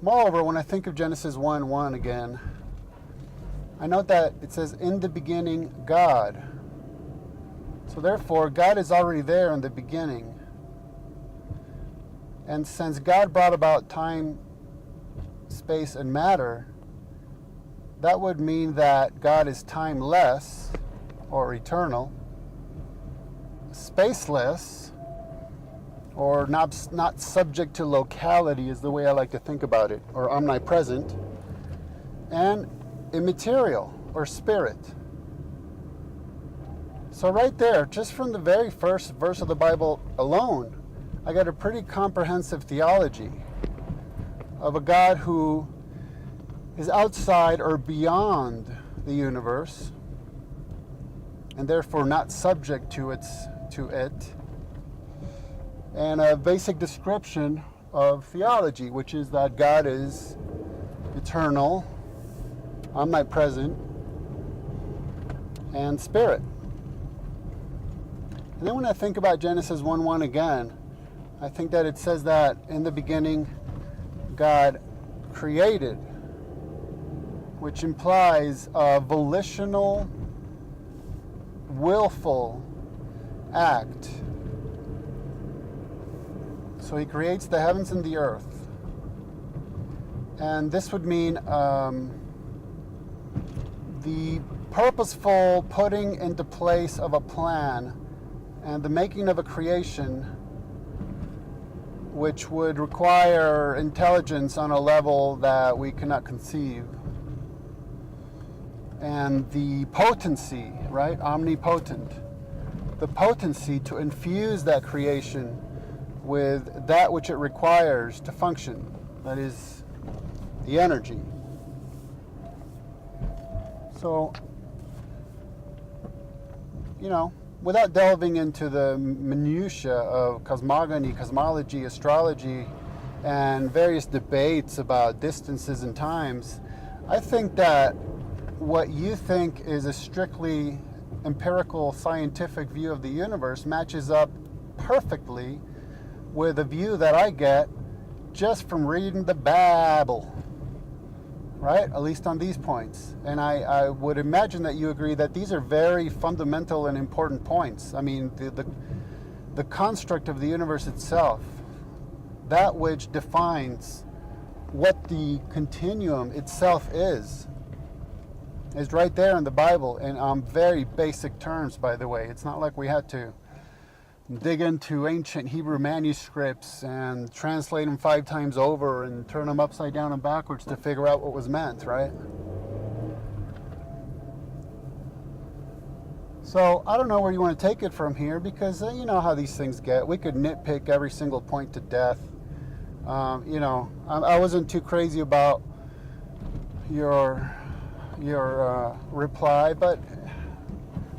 Moreover, when I think of Genesis 1:1 again, I note that it says, in the beginning, God. So therefore, God is already there in the beginning. And since God brought about time, space, and matter, that would mean that God is timeless, or eternal, spaceless, or not subject to locality is the way I like to think about it, or omnipresent, and immaterial, or spirit. So right there, just from the very first verse of the Bible alone, I got a pretty comprehensive theology of a God who is outside or beyond the universe, and therefore not subject to it, and a basic description of theology, which is that God is eternal, omnipresent, and spirit. And then when I think about Genesis 1:1 again, I think that it says that in the beginning God created, which implies a volitional, willful act. So he creates the heavens and the earth. And this would mean the purposeful putting into place of a plan and the making of a creation which would require intelligence on a level that we cannot conceive. And the potency, right? Omnipotent. The potency to infuse that creation with that which it requires to function. That is the energy. So, without delving into the minutiae of cosmogony, cosmology, astrology, and various debates about distances and times, I think that what you think is a strictly empirical scientific view of the universe matches up perfectly with a view that I get just from reading the Bible, right? At least on these points. And I would imagine that you agree that these are very fundamental and important points. I mean, the construct of the universe itself, that which defines what the continuum itself is right there in the Bible, and on very basic terms, by the way. It's not like we had to dig into ancient Hebrew manuscripts and translate them 5 times over and turn them upside down and backwards to figure out what was meant, right? So I don't know where you want to take it from here, because you know how these things get. We could nitpick every single point to death. I wasn't too crazy about your reply, but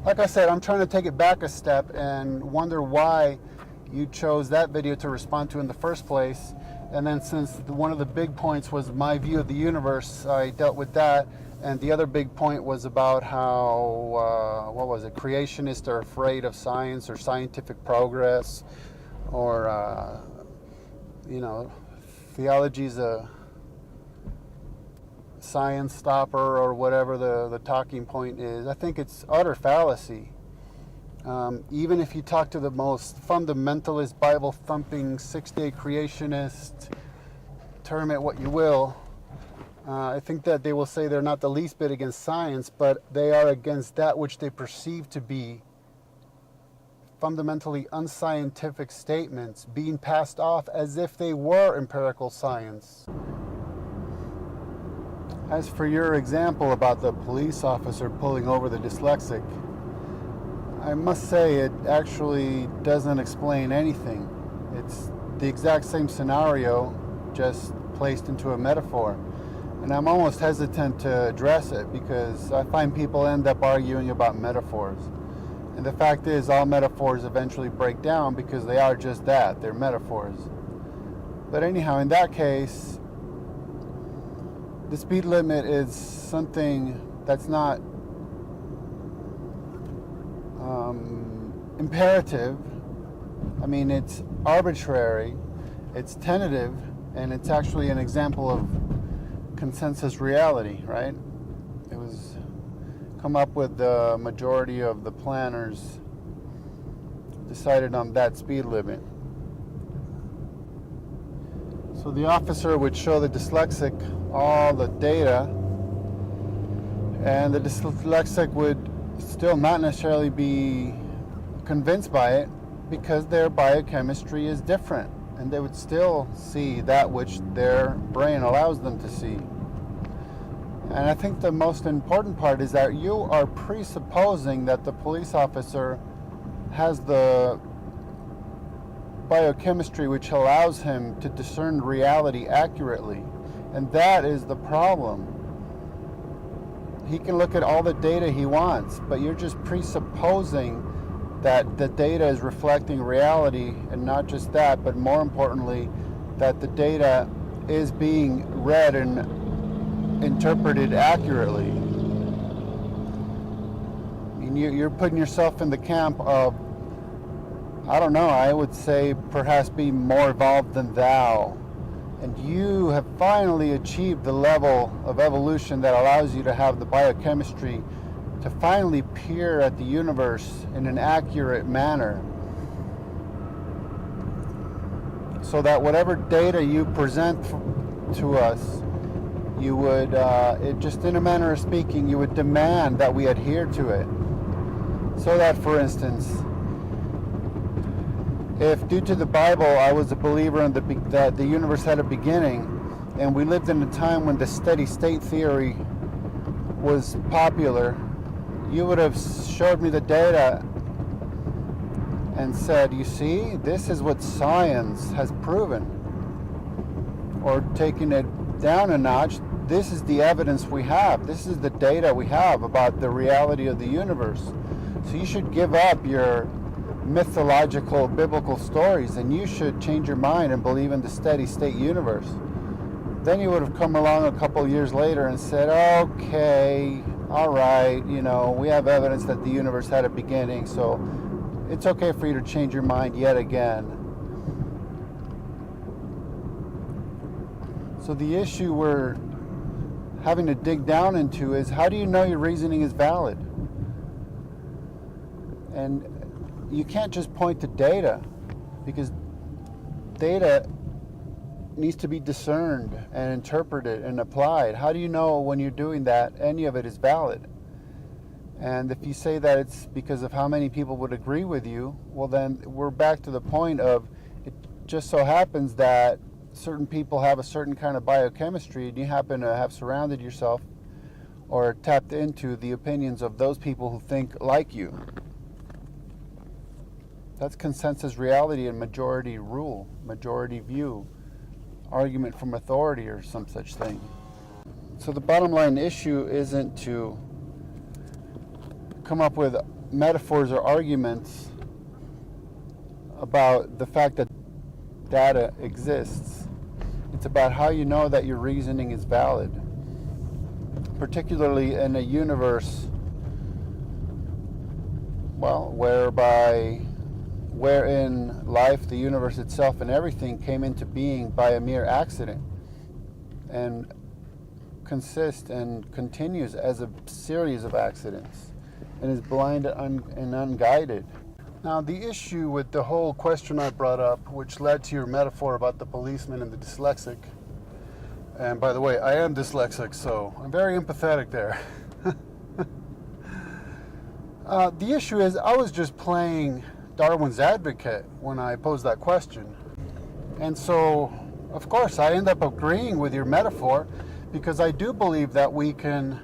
like I said, I'm trying to take it back a step and wonder why you chose that video to respond to in the first place. And then since one of the big points was my view of the universe, I dealt with that. And the other big point was about how, creationists are afraid of science or scientific progress, or, theology's a science stopper, or whatever the talking point is. I think it's utter fallacy. Even if you talk to the most fundamentalist, Bible-thumping, six-day creationist, term it what you will, I think that they will say they're not the least bit against science, but they are against that which they perceive to be fundamentally unscientific statements being passed off as if they were empirical science. As for your example about the police officer pulling over the dyslexic, I must say it actually doesn't explain anything. It's the exact same scenario, just placed into a metaphor. And I'm almost hesitant to address it because I find people end up arguing about metaphors. And the fact is, all metaphors eventually break down because they are just that, they're metaphors. But anyhow, in that case, the speed limit is something that's not imperative. I mean, it's arbitrary, it's tentative, And it's actually an example of consensus reality, right? It was come up with the majority of the planners decided on that speed limit. So the officer would show the dyslexic all the data, and the dyslexic would still not necessarily be convinced by it because their biochemistry is different, and they would still see that which their brain allows them to see. And I think the most important part is that you are presupposing that the police officer has the biochemistry which allows him to discern reality accurately. And that is the problem. He can look at all the data he wants, but you're just presupposing that the data is reflecting reality, and not just that, but more importantly, that the data is being read and interpreted accurately. I mean, you're putting yourself in the camp of, I don't know, I would say perhaps be more evolved than thou. And you have finally achieved the level of evolution that allows you to have the biochemistry to finally peer at the universe in an accurate manner. So that whatever data you present to us, you would, just in a manner of speaking, you would demand that we adhere to it. So that, for instance, if due to the Bible I was a believer in that the universe had a beginning, and we lived in a time when the steady state theory was popular, you would have showed me the data and said, you see, this is what science has proven. Or taking it down a notch, this is the evidence we have. This is the data we have about the reality of the universe. So you should give up your mythological biblical stories, and you should change your mind and believe in the steady state universe. Then you would have come along a couple years later and said, okay, all right, we have evidence that the universe had a beginning, so it's okay for you to change your mind yet again. So the issue we're having to dig down into is, how do you know your reasoning is valid? And you can't just point to data, because data needs to be discerned and interpreted and applied. How do you know when you're doing that any of it is valid? And if you say that it's because of how many people would agree with you, well, then we're back to the point of, it just so happens that certain people have a certain kind of biochemistry, and you happen to have surrounded yourself or tapped into the opinions of those people who think like you. That's consensus reality and majority rule, majority view, argument from authority, or some such thing. So the bottom line issue isn't to come up with metaphors or arguments about the fact that data exists. It's about how you know that your reasoning is valid, particularly in a universe, wherein life, the universe itself, and everything came into being by a mere accident, and consists and continues as a series of accidents, and is blind and unguided. Now, the issue with the whole question I brought up, which led to your metaphor about the policeman and the dyslexic, and by the way, I am dyslexic, so I'm very empathetic there. The issue is, I was just playing Darwin's advocate when I posed that question. And so, of course, I end up agreeing with your metaphor, because I do believe that we can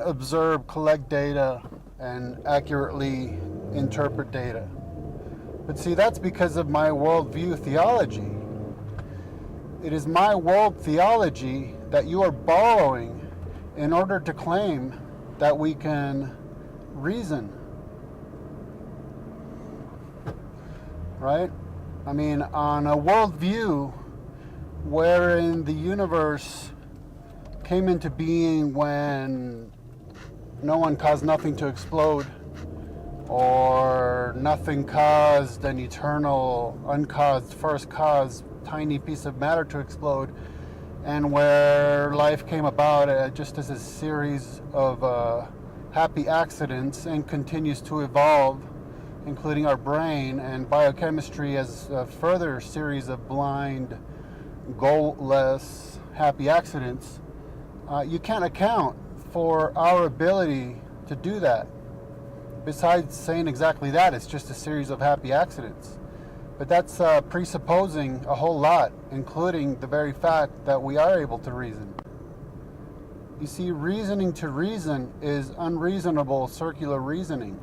observe, collect data, and accurately interpret data. But see, that's because of my worldview theology. It is my world theology that you are borrowing in order to claim that we can reason. Right? I mean, on a worldview wherein the universe came into being when no one caused nothing to explode, or nothing caused an eternal, uncaused first cause, tiny piece of matter to explode, and where life came about just as a series of happy accidents and continues to evolve, including our brain, and biochemistry as a further series of blind, goalless, happy accidents. You can't account for our ability to do that. Besides saying exactly that, it's just a series of happy accidents. But that's presupposing a whole lot, including the very fact that we are able to reason. You see, reasoning to reason is unreasonable circular reasoning.